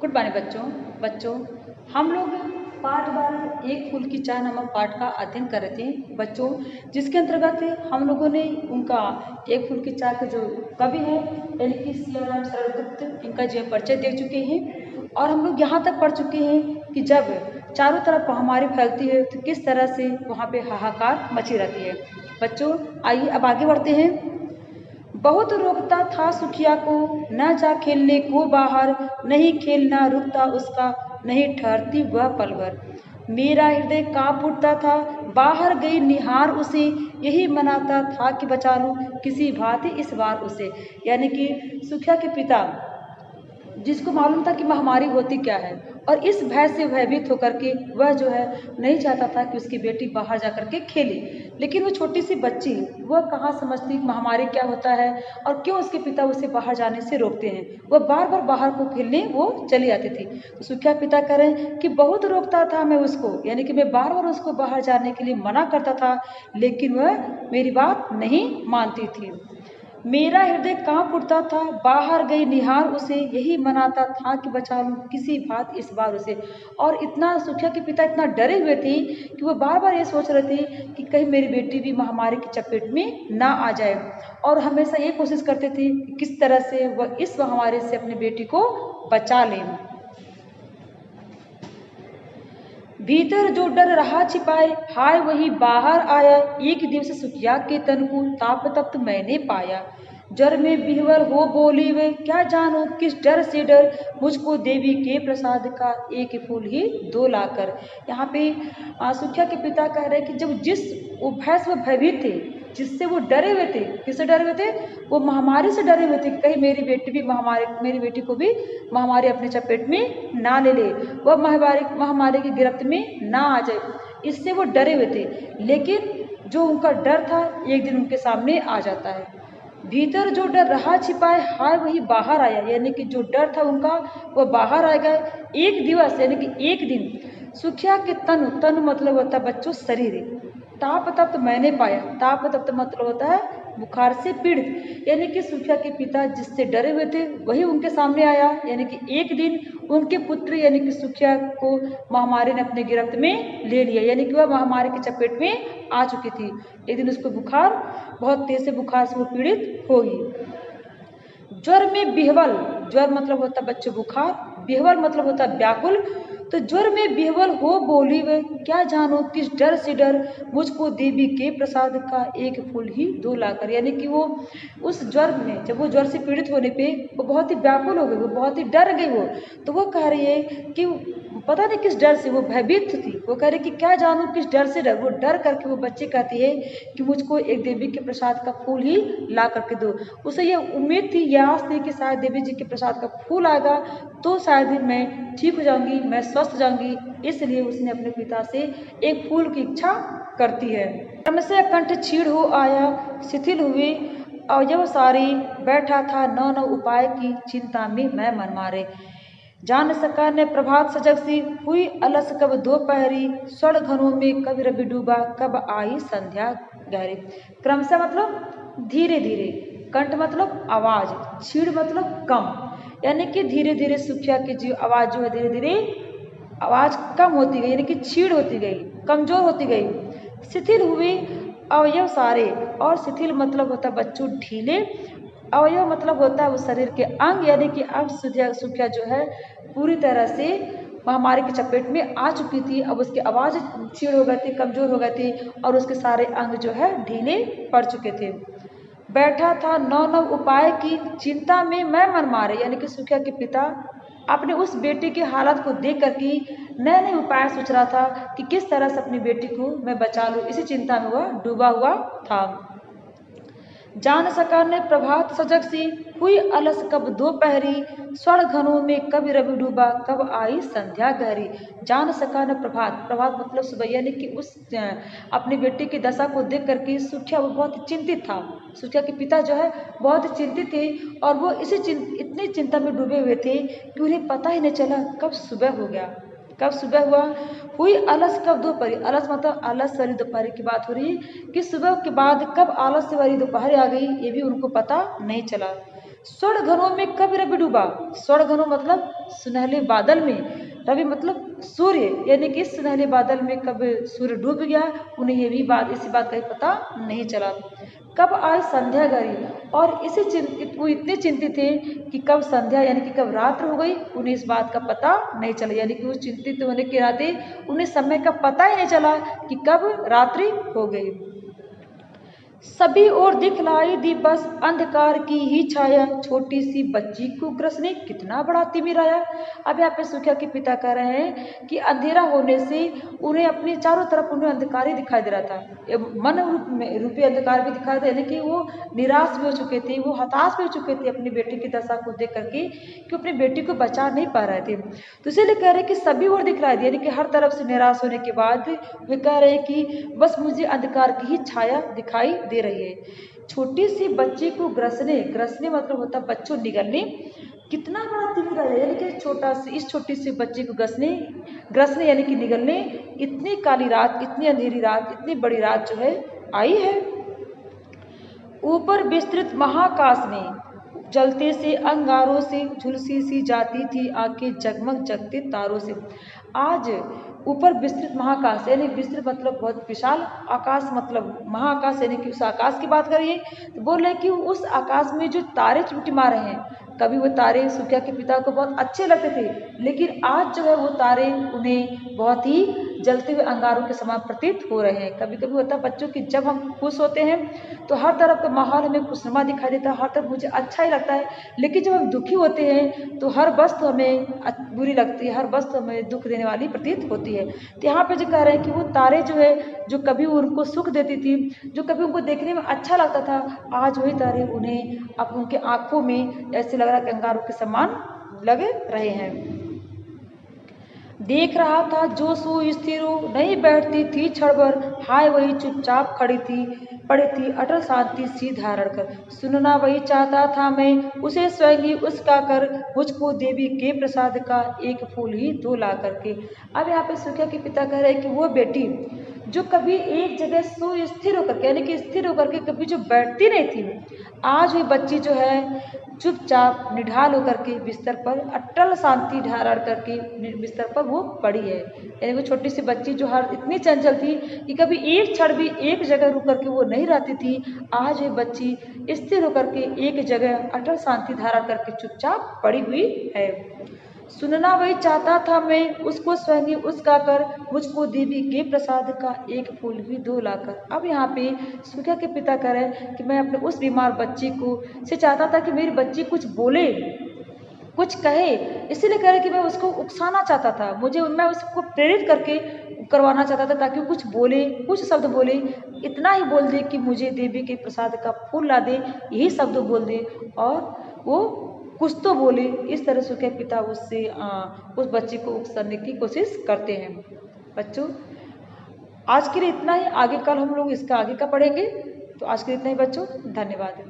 Good morning बच्चों हम लोग पाठ बार एक फूल की चाह नामक पाठ का अध्ययन कर रहे थे बच्चों, जिसके अंतर्गत हम लोगों ने उनका एक फूल की चाह के जो कवि है यानी कि सियाराम शरणगुप्त, इनका जो परिचय देख चुके हैं। और हम लोग यहाँ तक पढ़ चुके हैं कि जब चारों तरफ महामारी फैलती है तो किस तरह से वहाँ पे हाहाकार मची रहती है। बच्चों आइए अब आगे बढ़ते हैं। बहुत रोकता था सुखिया को, न जा खेलने को बाहर, नहीं खेलना रुकता उसका, नहीं ठहरती वह पल भर। मेरा हृदय कांप उठता था, बाहर गई निहार उसे, यही मनाता था कि बचा लूं किसी भांति इस बार उसे। यानी कि सुखिया के पिता जिसको मालूम था कि महामारी होती क्या है, और इस भय से भयभीत होकर के वह जो है नहीं चाहता था कि उसकी बेटी बाहर जा कर के खेले। लेकिन वो छोटी सी बच्ची वह कहाँ समझती महामारी क्या होता है और क्यों उसके पिता उसे बाहर जाने से रोकते हैं। वह बार बार बाहर को खेलने वो चली आती थी। तो सुखिया पिता कह रहे हैं कि बहुत रोकता था मैं उसको, यानी कि मैं बार बार उसको बाहर जाने के लिए मना करता था, लेकिन वह मेरी बात नहीं मानती थी। मेरा हृदय कांप उठता था, बाहर गई निहार उसे, यही मनाता था कि बचा लूं किसी बात इस बार उसे। और इतना सुखिया के पिता इतना डरे हुए थे कि वो बार बार ये सोच रहे थे कि कहीं मेरी बेटी भी महामारी की चपेट में ना आ जाए, और हमेशा ये कोशिश करते थे कि किस तरह से वह इस महामारी से अपनी बेटी को बचा लें। भीतर जो डर रहा छिपाए, हाय वही बाहर आया, एक दिवस सुखिया के तन को ताप तप्त मैंने पाया। जर में बिहवल हो बोली वे, क्या जानो किस डर से डर, मुझको देवी के प्रसाद का एक फूल ही दो लाकर। यहाँ पे सुखिया के पिता कह रहे हैं कि जब जिस भय से वो भयभीत थे, जिससे वो डरे हुए थे, किससे डरे हुए थे, वो महामारी से डरे हुए थे। कहीं मेरी बेटी को भी महामारी अपने चपेट में ना ले ले, वह महामारी की गिरफ्त में ना आ जाए, इससे वो डरे हुए थे। लेकिन जो उनका डर था एक दिन उनके सामने आ जाता है। भीतर जो डर रहा छिपाए, हाय वही बाहर आया, यानी कि जो डर था उनका वो बाहर आ गया। एक दिवस यानी कि एक दिन सुखिया के तन मतलब होता है बच्चों शरीर, ताप तप्त मैंने पाया। ताप तप्त मतलब होता है बुखार से पीड़ित, यानी कि सुखिया के पिता जिससे डरे हुए थे वही उनके सामने आया। यानी कि एक दिन उनके पुत्र यानी कि सुखिया को महामारी ने अपने गिरफ्त में ले लिया, यानी कि वह महामारी की चपेट में आ चुकी थी। एक दिन उसको बुखार, बहुत तेज से बुखार से वो पीड़ित होगी। ज्वर में बिहवल, ज्वर मतलब होता है बच्चों बुखार, बिहवल मतलब होता है व्याकुल। तो ज्वर में बिहवल हो बोली वे, क्या जानो किस डर से डर, मुझको देवी के प्रसाद का एक फूल ही दो लाकर। यानी कि वो उस ज्वर में, जब वो ज्वर से पीड़ित होने पे वो बहुत ही व्याकुल हो गई, वो बहुत ही डर गई। वो तो वो कह रही है कि पता नहीं किस डर से वो भयभीत थी। वो कह रही कि क्या जानूं किस डर से डर, वो डर करके वो बच्ची कहती है कि मुझको एक देवी के प्रसाद का फूल ही ला करके दो। उसे ये उम्मीद थी, ये आस थी कि शायद देवी जी के प्रसाद का फूल आएगा तो शायद ही मैं ठीक हो जाऊंगी, मैं स्वस्थ हो जाऊंगी। इसलिए उसने अपने पिता से एक फूल की इच्छा करती है। क्रम से कंठ छीड़ हो आया, शिथिल हुए अवयव सारे, बैठा था नौ नौ उपाय की चिंता में मैं मन मारे। जान सका ने प्रभात सजग सी, हुई अलस कब दोपहरी, स्वर्ण घनों में कब रवि डूबा, कब आई संध्या गहरी। क्रम से मतलब धीरे धीरे, कंठ मतलब आवाज, छीड़ मतलब कम, यानी कि धीरे धीरे सुखिया की जो आवाज जो है धीरे धीरे आवाज कम होती गई, यानी कि छीड़ होती गई, कमजोर होती गई। शिथिल हुए अवयव सारे, और शिथिल मतलब होता है बच्चों ढीले, अवयव मतलब होता है उस शरीर के अंग, यानी कि अब सुखिया जो है पूरी तरह से महामारी की चपेट में आ चुकी थी। अब उसकी आवाज छीड़ हो गई थी, कमजोर हो गई थी, और उसके सारे अंग जो है ढीले पड़ चुके थे। बैठा था नौ नौ उपाय की चिंता में मैं मन मारे, यानी कि सुखिया के पिता अपने उस बेटी की हालत को देख कर के नए नए उपाय सोच रहा था कि किस तरह से अपनी बेटी को मैं बचा लूं। इसी चिंता में वह डूबा हुआ था। जान सका ने प्रभात सजग सी, हुई अलस कब दोपहरी, स्वर्ण घनों में कब रवि डूबा, कब आई संध्या गहरी। जान सका ने प्रभात, प्रभात मतलब सुबह, यानी कि उस अपनी बेटी की दशा को देख करके सुखिया वो बहुत चिंतित था। सुखिया के पिता जो है बहुत चिंतित थे, और वो इतनी चिंता में डूबे हुए थे कि उन्हें पता ही नहीं चला कब सुबह हो गया, कब सुबह हुआ। हुई अलस कब दोपहरी, अलस मतलब आलस वाली दोपहर की बात हो रही है कि सुबह के बाद कब आलस वाली दोपहर आ गई ये भी उनको पता नहीं चला। स्वर्ण घनों में कब रवि डूबा? स्वर्ण घनों मतलब सुनहले बादल में, रवि मतलब सूर्य, यानी कि सुनहले बादल में कब सूर्य डूब गया, उन्हें ये भी बात, इसी बात का भी पता नहीं चला। कब आई संध्या घड़ी? और वो इतने चिंतित थे कि कब संध्या यानी कि कब रात्र हो गई, उन्हें इस बात का पता नहीं चला, यानी कि वो चिंतित होने के नाते उन्हें समय का पता ही नहीं चला कि कब रात्रि हो गई। सभी ओर दिखलाई दी बस अंधकार की ही छाया, छोटी सी बच्ची को ग्रस ने कितना बड़ा तिमिराया। अब यहाँ पे सुखिया के पिता कह रहे हैं कि अंधेरा होने से उन्हें अपने चारों तरफ उन्हें अंधकार ही दिखाई दे रहा था, मन रूपी अंधकार भी दिखाई दे, यानी कि वो निराश भी हो चुके थे, वो हताश भी हो चुके थे अपनी बेटी की दशा को देख करके कि अपनी बेटी को बचा नहीं पा रहे थे। तो इसीलिए कह रहे हैं कि सभी ओर दिखलाई दी, यानी कि हर तरफ से निराश होने के बाद वे कह रहे हैं कि बस मुझे अंधकार की ही छाया दिखाई दे रही है। छोटी सी बच्ची को ग्रसने, ग्रसने मतलब होता बच्चों निगलने, कितना बड़ा तिमिरा है, यानी कि इस छोटी सी बच्ची को ग्रसने यानी कि निगलने, इतनी काली रात, इतनी अंधेरी रात, इतनी बड़ी रात जो है आई है। ऊपर विस्तृत महाकाश में जलते से अंगारों से झुलसी सी जाती थी आंखें जगमग जगते तारों से। आज ऊपर विस्तृत महाकाश, यानी विस्तृत मतलब बहुत विशाल, आकाश मतलब महाकाश, यानी कि उस आकाश की बात करिए तो बोल रहे हैं कि उस आकाश में जो तारे टिमटिमा रहे हैं, कभी वो तारे सुखिया के पिता को बहुत अच्छे लगते थे, लेकिन आज जो है वो तारे उन्हें बहुत ही जलते हुए अंगारों के समान प्रतीत हो रहे हैं। कभी कभी होता है बच्चों की, जब हम खुश होते हैं तो हर तरफ का माहौल हमें खुशनुमा दिखाई देता है, हर तरफ मुझे अच्छा ही लगता है, लेकिन जब हम दुखी होते हैं तो हर वस्तु हमें बुरी लगती है, हर वस्तु हमें दुख देने वाली प्रतीत होती है। तो यहाँ पे जो कह रहे हैं कि वो तारे जो है, जो कभी उनको सुख देती थी, जो कभी उनको देखने में अच्छा लगता था, आज वही तारे उन्हें अब उनके आंखों में ऐसे लग रहा है कि अंगारों के समान लग रहे हैं। देख रहा था जो सुस्थिर नहीं बैठती थी क्षण भर, हाय वही चुपचाप पड़ी थी अटल शांति सी धारण कर, सुनना वही चाहता था मैं उसे स्वयं ही उसका कर, मुझको देवी के प्रसाद का एक फूल ही दो ला करके। अब यहाँ पे सुखिया के पिता कह रहे हैं कि वो बेटी जो कभी एक जगह सुस्थिर होकर के, यानी कि स्थिर होकर के कभी जो बैठती नहीं थी, आज वही बच्ची जो है चुपचाप निढाल होकर के बिस्तर पर अटल शांति धारण करके बिस्तर पर वो पड़ी है। यानी वो छोटी सी बच्ची जो हर इतनी चंचल थी कि कभी एक क्षण भी एक जगह रुक करके वो नहीं रहती थी, आज ये बच्ची स्थिर होकर के एक जगह अटल शांति धारण करके चुपचाप पड़ी हुई है। सुनना वही चाहता था मैं उसको स्वयं ही उसका कर, मुझको देवी के प्रसाद का एक फूल भी दो लाकर। अब यहाँ पे सुखिया के पिता कह रहे हैं कि मैं अपने उस बीमार बच्ची को से चाहता था कि मेरी बच्ची कुछ बोले, कुछ कहे, इसीलिए कह रहे कि मैं उसको उकसाना चाहता था, मैं उसको प्रेरित करके करवाना चाहता था ताकि वो कुछ बोले, कुछ शब्द बोले, इतना ही बोल दे कि मुझे देवी के प्रसाद का फूल ला दे, यही शब्द बोल दे और वो कुछ तो बोले। इस तरह से उसके पिता उससे उस बच्ची को उकसाने की कोशिश करते हैं। बच्चों आज के लिए इतना ही, आगे कल हम लोग इसका आगे का पढ़ेंगे। तो आज के लिए इतना ही बच्चों, धन्यवाद।